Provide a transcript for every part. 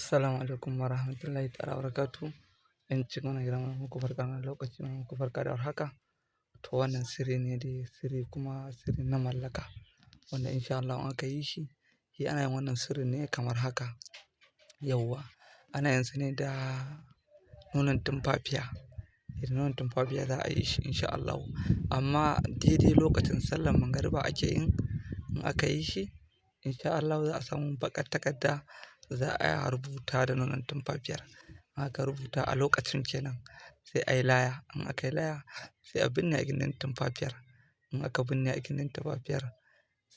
Assalamu alaikum warahmatullahi ta'ala wabarakatuh. In ci mana gidan muku barka da lokaci muku barka da warhaka. To wannan sirri ne dai sirri kuma sirri na mallaka wanda insha Allah in aka yi shi, ana yin wannan sirri ne kamar haka. Yauwa ana yin sa ne da nonon tumfafiya. Da nonon tumfafiya za a yi shi insha Allah. Amma daidai lokacin sallar magariba ake yin in aka yi shi insha Allah za a samu baƙar takarda za a rubuta da nonon tumfafiyar. In aka rubuta a lokacin kenan sai a yi laya. In aka yi laya sai a binne a gindin tumfafiyar. In aka binne a gindin tumfafiyar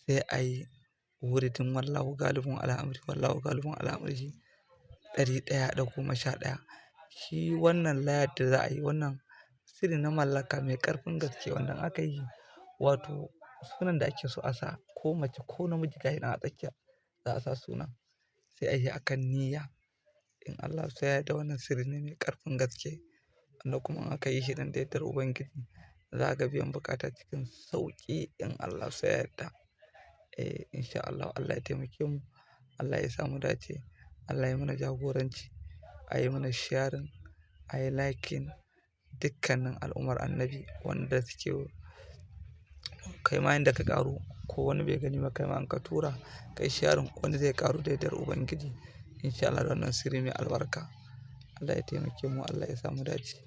sai a yi wuridin wallahu galibun ala amri wallahu galibun ala amrihi 111. Shi wannan layar da za a yi wannan sirri na mallaka mai ƙarfin gaske wanda aka yi wato sunan da ake so a sa ko mace ko namiji gashi nan a tsakiya za a sa sunan. Sai a yi akan niyya. In Allah ya yarda wannan sirri ne mai ƙarfin gaske wanda kuma in aka yi shi dan da yardar Ubangiji za a ga biyan buƙata cikin sauƙi in Allah ya yarda. Insha Allah Allah ya taimake mu, Allah ya sa mu dace, Allah ya mana jagoranci, a yi mana sharing, a yi liking dukkanin al'ummar Annabi wanda suke kai ma inda ka ƙaru ko wani bai gani ba kai ma in ka tura kai sharing wani zai ƙaru da yardar Ubangiji insha Allah da wannan sirri mai albarka. Allah ya taimake mu, Allah ya sa mu dace,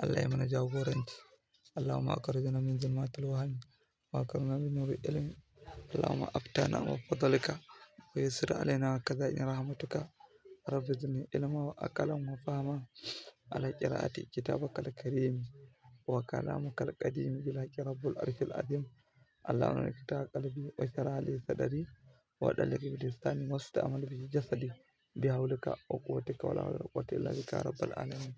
Allah ya mana jagoranci. Allahumma akhrijna min zulmatil wahmi wa akrimna bi nuril ilmi. Allahumma aftana wa fadlika wa yassir alaina kada'in rahmatuka. Rabbi zidni ilma wa aqlan wa fahma ala qira'ati kitabakal karim wa kalamukal qadim bil haqqi rabbul arshil azim. Allahumma iftah qalbi wa shrah li sadri wa dalik bi lisani wasta'mal bi jasadi بحولك وقوتك ولا حول ولا قوة إلا بك يا رب العالمين.